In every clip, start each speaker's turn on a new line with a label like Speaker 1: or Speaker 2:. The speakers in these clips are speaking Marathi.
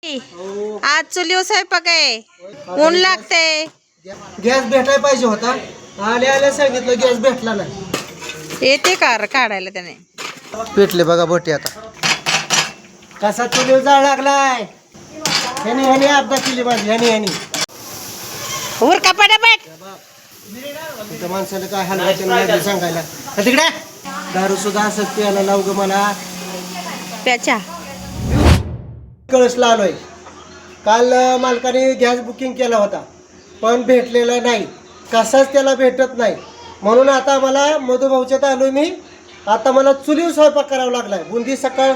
Speaker 1: आज चुलीवर स्वयंपाक आहे. ऊन लागते.
Speaker 2: गॅस भेटायला पाहिजे होता. आले आले सांगितलं गॅस भेटला नाही.
Speaker 1: येते कार काढायला त्याने.
Speaker 2: पेटले बघा बोटी आता. कसा चुलीवर जाळ लागलाय. ह्यानी ह्यानी अपघात केली माझी ह्यानी.
Speaker 1: उर का पटापट.
Speaker 2: त्या माणसाला काय हलवायचं सांगायला. तिकडे दारू सुद्धा असंच प्यायला लाव ग मला.
Speaker 1: प्याच्या
Speaker 2: कळसला आलोय. काल मालकाने गॅस बुकिंग केला होता पण भेटलेला नाही. कसाच त्याला भेटत नाही म्हणून आता मला मधुभाऊच्यात आलोय मी. आता मला चुलीवर स्वयंपाक करावा लागलाय. बुंदी सकाळ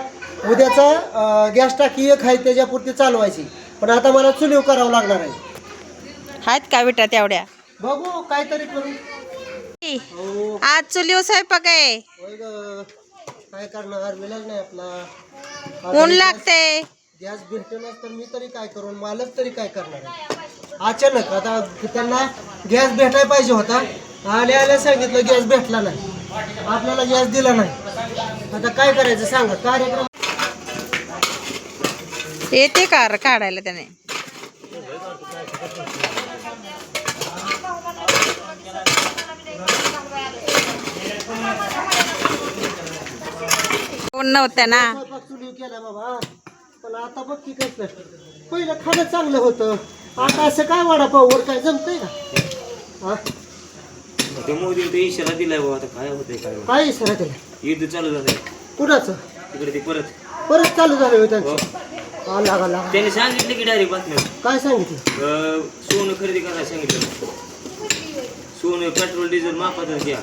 Speaker 2: उद्याचा गॅस टाकी एक आहे त्याच्यापुरती चालवायची पण आता मला चुलीवर करावं लागणार आहे.
Speaker 1: आहेत का विटा तेवढ्या.
Speaker 2: बघू काहीतरी करू.
Speaker 1: आज चुलीवर स्वयंपाक आहे.
Speaker 2: काय करणार मिळालं नाही आपला.
Speaker 1: ऊन लागते.
Speaker 2: गॅस भेटणार तर मी तरी काय करू. मालक तरी काय करणार आहे. अचानक आता त्यांना गॅस भेटायला पाहिजे होता. आले आले सांगितलं गॅस भेटला नाही. आपल्याला गॅस दिला नाही. आता काय करायचं सांगा. कार्यक्रम
Speaker 1: येते कार काढायला त्याने. ऊन नव्हत्या ना.
Speaker 2: चुलीव केला बाबा पण आता बघ की कसं. पहिलं खाणं चांगलं होतं. आता असं काय वडापाववर काय जमतंय का.
Speaker 3: ते मोदी ते इशारा दिलाय बाबा. आता काय होतंय
Speaker 2: काय इशारा केला.
Speaker 3: युद्ध चालू झालंय
Speaker 2: कुणाचं.
Speaker 3: तिकडे ते परत
Speaker 2: चालू झालं होतं
Speaker 3: त्यांनी सांगितलं की डायरेक्ट बातम्या.
Speaker 2: काय सांगितलं.
Speaker 3: सोनं खरेदी करायला सांगितलं. सोनं पेट्रोल डिझेल मापातच घ्या.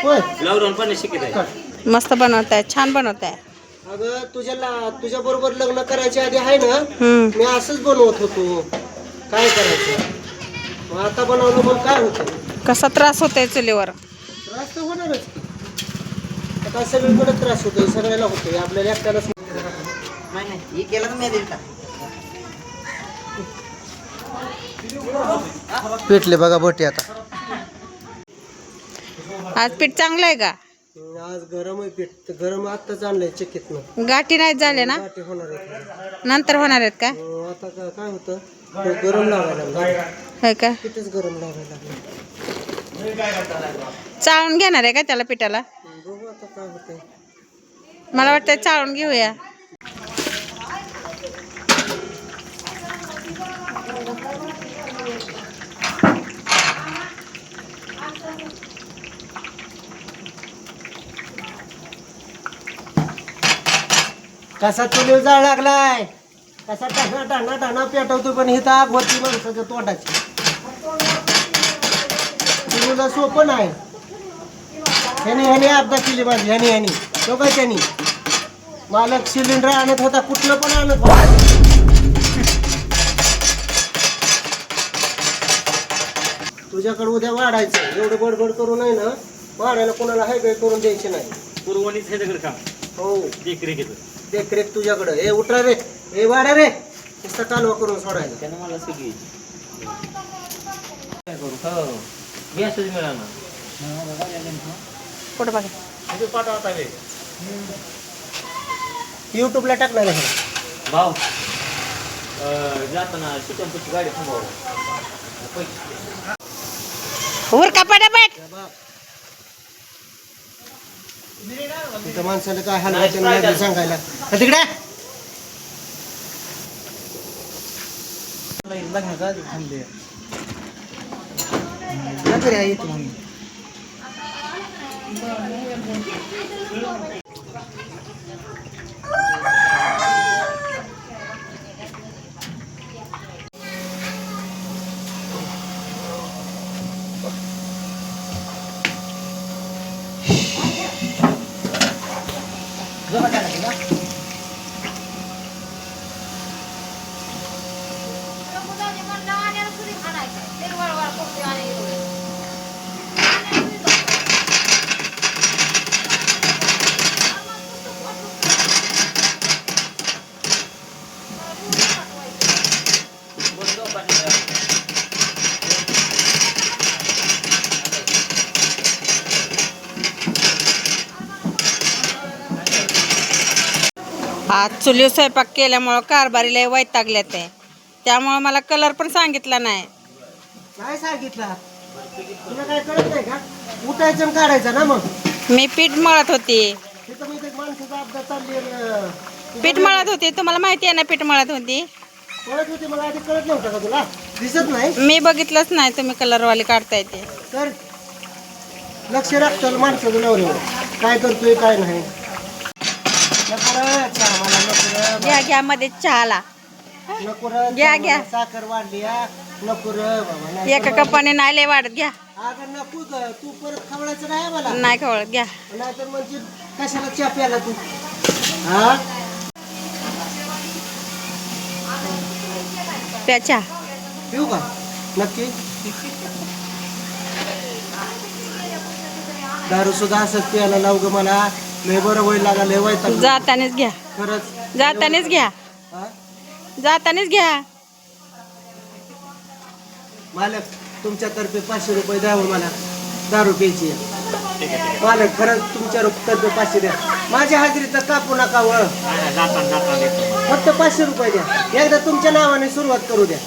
Speaker 2: होय
Speaker 3: लॉकडाऊन पडण्यास शक्यता आहे.
Speaker 1: मस्त बनवताय. छान बनवताय.
Speaker 2: अगं तुझ्या बरोबर लग्न करायच्या आधी आहे ना मी असंच बनवत होतो. काय करायचं मग आता बनवलं पण काय होतं.
Speaker 1: कसा त्रास होतोय चुलीवर.
Speaker 2: त्रास तर होणारच. आता सगळीकडे त्रास होतोय. सगळ्याला होतोय. आपल्याला एकट्यालाच नाही केलं तर मी देईल का. पेटले बघा बोटी आता.
Speaker 1: आज पीठ चांगलं आहे का.
Speaker 2: आज गरम आहे पीठ. गरम आत्ताच आणलंय चक्कीतनं.
Speaker 1: गाठी नाही झाले ना.
Speaker 2: गाठी होणार आहेत.
Speaker 1: नंतर होणार आहेत का.
Speaker 2: आता काय होतं गरम लावायला लागलं.
Speaker 1: होय का.
Speaker 2: कितीच गरम लावायला लागलं.
Speaker 1: चाळून घेणार आहे का त्याला पिठाला.
Speaker 2: बघू आता काय होतंय.
Speaker 1: मला वाटतं चाळून घेऊया.
Speaker 2: कसा चुलीवर जाळ लागलाय. कसा टाणा पेटवतो पण ही तर आग होती माणसाच्या तोंडाची. चुलीला सोपं नाही. ह्यानी अपघात केली माझी ह्यानी. तो काय त्यांनी मालक सिलेंडर आणत होता कुठलं पण आणत होता. तुझ्याकडे उद्या वाढायचं. एवढं बडबड करू नाही ना. वाढायला कोणाला हाय काय करून द्यायचे नाही.
Speaker 3: पुरवणीच हे दगड काम.
Speaker 2: हो
Speaker 3: देखरेख
Speaker 2: तुझ्याकडं. हे उठरा रे. हे वाढा रे. नुसतं कालवा करून सोडायला.
Speaker 3: त्यानं मला सगळी काय करू. हो गॅसच मिळाला.
Speaker 1: कुठं बघा.
Speaker 3: पाठवता
Speaker 2: युट्यूबला टाकणार आहे
Speaker 3: भाऊ. जाताना चिकनची गाडी थांबवा.
Speaker 1: उर का पटापट.
Speaker 2: त्या माणसाला काय हलवायचं सांगायला. तिकडे
Speaker 1: आज चुलीवर स्वयंपाक केल्यामुळं कारभारीला वैतागले ते, त्यामुळं मला कलर पण सांगितला नाही.
Speaker 2: काय सांगितलं तुला? काय कळत नाही का? उठायचं आणि काढायचं ना. मग
Speaker 1: मी पीठ मळत होती.
Speaker 2: तिथं मी ते माणसाचा अपघात चालली
Speaker 1: पीठ मळत होती, तुम्हाला माहिती आहे ना पीठ मळत होती.
Speaker 2: कळत होती मला आधी. कळत नव्हतं का तुला? दिसत नाही
Speaker 1: मी बघितलंच नाही तुम्ही कलरवाले काढताय ते.
Speaker 2: तर लक्ष राखतो माणसाचं नवऱ्यावर काय करतोय काय नाही. नको रे चहा मला, नको रे.
Speaker 1: घ्या घ्या मध्ये चहाला
Speaker 2: नको रे
Speaker 1: घ्या,
Speaker 2: चहा
Speaker 1: घ्या.
Speaker 2: मला, साखर वाढली हा. नको रे बाबा, नाही
Speaker 1: एका
Speaker 2: तर
Speaker 1: कपाने नाही लय वाढत. घ्या.
Speaker 2: अगं नको ग, तू परत खवडायचं नाही मला.
Speaker 1: नाही खवळ. घ्या.
Speaker 2: नाहीतर म्हणजे कशाला चहा प्यायला तू? हा
Speaker 1: प्या चहा.
Speaker 2: पिऊ का? नक्की. दारू सुद्धा असंच प्यायला लावू ग मला. लय बरं होईल लागा, लय वैताग.
Speaker 1: जातानीच घ्या.
Speaker 2: खरंच
Speaker 1: जातानीच घ्या.
Speaker 2: हा?
Speaker 1: जातानीच घ्या.
Speaker 2: मालक तुमच्यातर्फे 500 रुपये द्यावं मला, दारू प्यायची आहे. मालक खरंच तुमच्या तर्फे 500 द्या. माझ्या हाजरीचं कापू नका व. फक्त 500 रुपये द्या. एकदा तुमच्या नावाने सुरुवात करू द्या.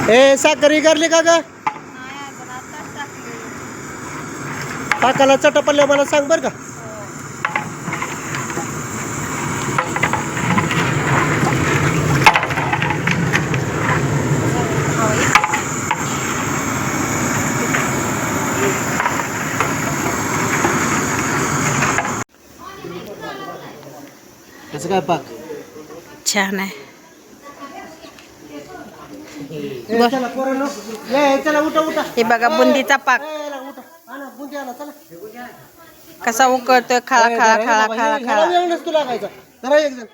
Speaker 2: ए साखर इगारली का ग? काकाला चटपल्ल्या मला सांग बर का. कसं काय पाक?
Speaker 1: छान आहे.
Speaker 2: ए, चला पोरांनो. ए, चला उठा उठा.
Speaker 1: हे बघा बुंदीचा पाक
Speaker 2: ए, ला, उठा. आणा, बुंदी आणा, चला.
Speaker 1: कसा उकळतोय. खाळा खाळा खाळा खाळा खाळा.
Speaker 2: ह्याला वेळ नसतो लागायचा. जरा एक जण